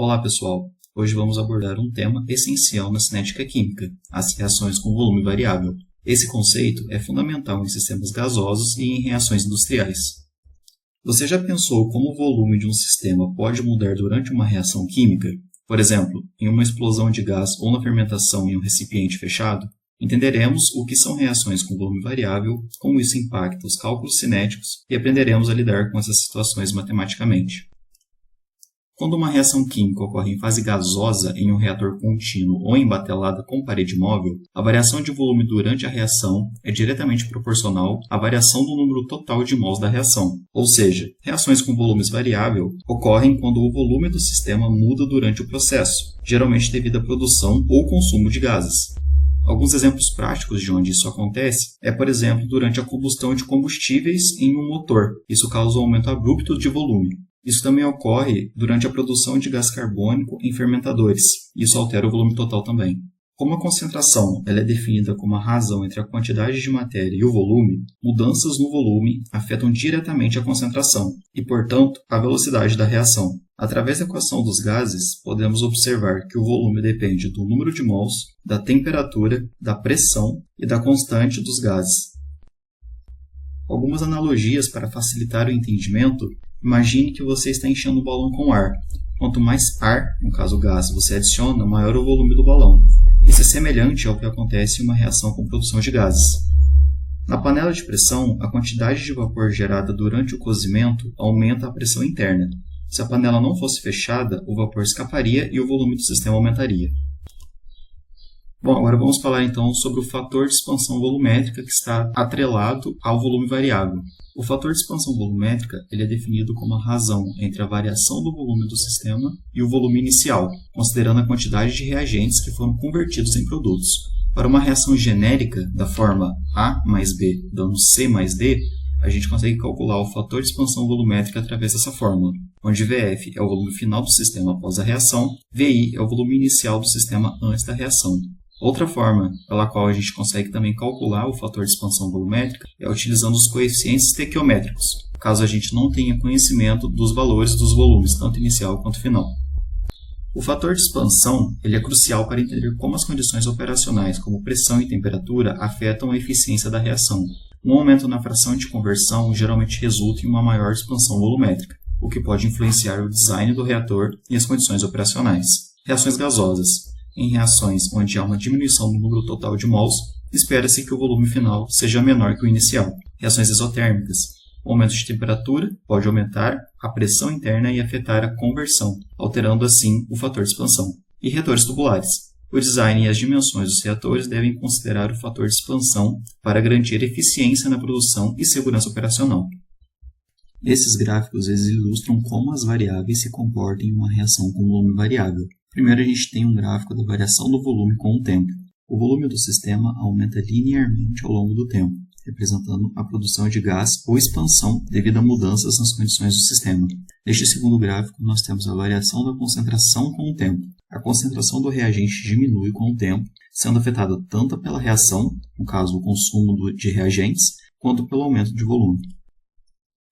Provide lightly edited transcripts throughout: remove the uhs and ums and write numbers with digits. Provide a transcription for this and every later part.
Olá pessoal, hoje vamos abordar um tema essencial na cinética química, as reações com volume variável. Esse conceito é fundamental em sistemas gasosos e em reações industriais. Você já pensou como o volume de um sistema pode mudar durante uma reação química? Por exemplo, em uma explosão de gás ou na fermentação em um recipiente fechado? Entenderemos o que são reações com volume variável, como isso impacta os cálculos cinéticos e aprenderemos a lidar com essas situações matematicamente. Quando uma reação química ocorre em fase gasosa em um reator contínuo ou em batelada com parede móvel, a variação de volume durante a reação é diretamente proporcional à variação do número total de mols da reação. Ou seja, reações com volumes variável ocorrem quando o volume do sistema muda durante o processo, geralmente devido à produção ou consumo de gases. Alguns exemplos práticos de onde isso acontece é, por exemplo, durante a combustão de combustíveis em um motor. Isso causa um aumento abrupto de volume. Isso também ocorre durante a produção de gás carbônico em fermentadores. Isso altera o volume total também. Como a concentração é definida como a razão entre a quantidade de matéria e o volume, mudanças no volume afetam diretamente a concentração e, portanto, a velocidade da reação. Através da equação dos gases, podemos observar que o volume depende do número de mols, da temperatura, da pressão e da constante dos gases. Algumas analogias para facilitar o entendimento. Imagine que você está enchendo o balão com ar. Quanto mais ar, no caso gás, você adiciona, maior o volume do balão. Isso é semelhante ao que acontece em uma reação com produção de gases. Na panela de pressão, a quantidade de vapor gerada durante o cozimento aumenta a pressão interna. Se a panela não fosse fechada, o vapor escaparia e o volume do sistema aumentaria. Bom, agora vamos falar então sobre o fator de expansão volumétrica que está atrelado ao volume variável. O fator de expansão volumétrica ele é definido como a razão entre a variação do volume do sistema e o volume inicial, considerando a quantidade de reagentes que foram convertidos em produtos. Para uma reação genérica da forma A mais B dando C mais D, a gente consegue calcular o fator de expansão volumétrica através dessa fórmula, onde VF é o volume final do sistema após a reação, VI é o volume inicial do sistema antes da reação. Outra forma pela qual a gente consegue também calcular o fator de expansão volumétrica é utilizando os coeficientes estequiométricos, caso a gente não tenha conhecimento dos valores dos volumes, tanto inicial quanto final. O fator de expansão ele é crucial para entender como as condições operacionais, como pressão e temperatura, afetam a eficiência da reação. Um aumento na fração de conversão geralmente resulta em uma maior expansão volumétrica, o que pode influenciar o design do reator e as condições operacionais. Reações gasosas. Em reações onde há uma diminuição do número total de mols, espera-se que o volume final seja menor que o inicial. Reações exotérmicas. O aumento de temperatura pode aumentar a pressão interna e afetar a conversão, alterando assim o fator de expansão. E reatores tubulares. O design e as dimensões dos reatores devem considerar o fator de expansão para garantir eficiência na produção e segurança operacional. Esses gráficos ilustram como as variáveis se comportam em uma reação com volume variável. Primeiro, a gente tem um gráfico da variação do volume com o tempo. O volume do sistema aumenta linearmente ao longo do tempo, representando a produção de gás ou expansão devido a mudanças nas condições do sistema. Neste segundo gráfico, nós temos a variação da concentração com o tempo. A concentração do reagente diminui com o tempo, sendo afetada tanto pela reação, no caso o consumo de reagentes, quanto pelo aumento de volume.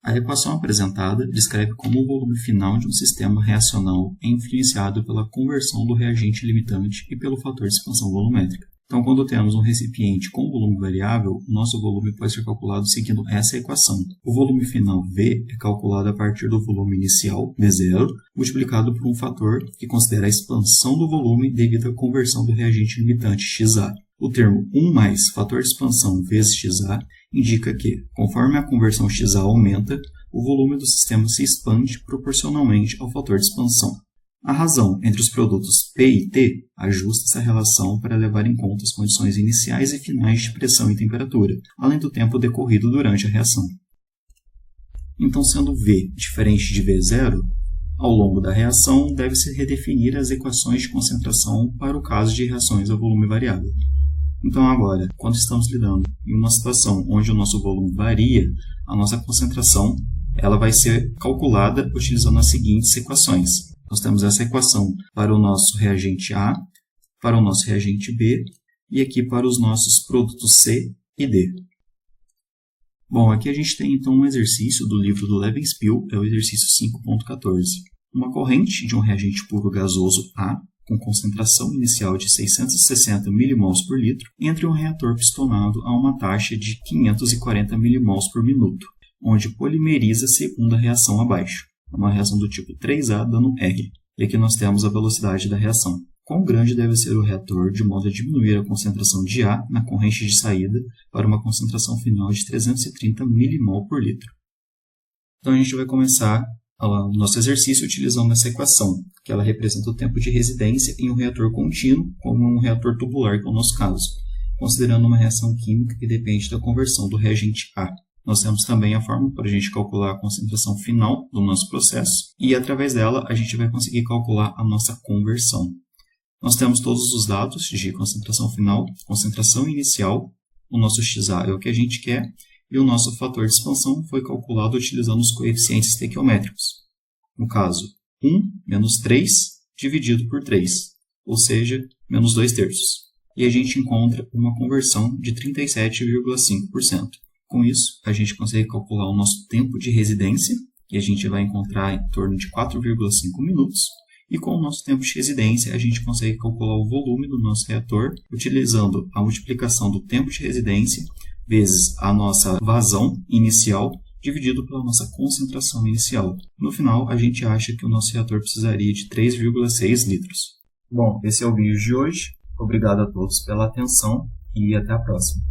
A equação apresentada descreve como o volume final de um sistema reacional é influenciado pela conversão do reagente limitante e pelo fator de expansão volumétrica. Então, quando temos um recipiente com volume variável, o nosso volume pode ser calculado seguindo essa equação. O volume final V é calculado a partir do volume inicial, V0, multiplicado por um fator que considera a expansão do volume devido à conversão do reagente limitante XA. O termo 1 mais fator de expansão vezes XA indica que, conforme a conversão XA aumenta, o volume do sistema se expande proporcionalmente ao fator de expansão. A razão entre os produtos P e T ajusta essa relação para levar em conta as condições iniciais e finais de pressão e temperatura, além do tempo decorrido durante a reação. Então, sendo V diferente de V0, ao longo da reação deve-se redefinir as equações de concentração para o caso de reações a volume variável. Então agora, quando estamos lidando em uma situação onde o nosso volume varia, a nossa concentração ela vai ser calculada utilizando as seguintes equações. Nós temos essa equação para o nosso reagente A, para o nosso reagente B e aqui para os nossos produtos C e D. Bom, aqui a gente tem então um exercício do livro do Levenspiel, é o exercício 5.14. uma corrente de um reagente puro gasoso A, com concentração inicial de 660 mmol por litro, entre um reator pistonado a uma taxa de 540 mmol por minuto, onde polimeriza segundo a reação abaixo, uma reação do tipo 3A dando R. E aqui nós temos a velocidade da reação. Quão grande deve ser o reator de modo a diminuir a concentração de A na corrente de saída para uma concentração final de 330 mmol por litro. Então a gente vai começar o nosso exercício utilizando essa equação, que ela representa o tempo de residência em um reator contínuo, como um reator tubular, que é o nosso caso, considerando uma reação química que depende da conversão do reagente A. Nós temos também a fórmula para a gente calcular a concentração final do nosso processo, e através dela a gente vai conseguir calcular a nossa conversão. Nós temos todos os dados de concentração final, concentração inicial, o nosso XA é o que a gente quer, e o nosso fator de expansão foi calculado utilizando os coeficientes estequiométricos. No caso, 1 menos 3 dividido por 3, ou seja, menos 2/3. E a gente encontra uma conversão de 37,5%. Com isso, a gente consegue calcular o nosso tempo de residência, que a gente vai encontrar em torno de 4,5 minutos. E com o nosso tempo de residência, a gente consegue calcular o volume do nosso reator, utilizando a multiplicação do tempo de residência vezes a nossa vazão inicial, dividido pela nossa concentração inicial. No final, a gente acha que o nosso reator precisaria de 3,6 litros. Bom, esse é o vídeo de hoje. Obrigado a todos pela atenção e até a próxima.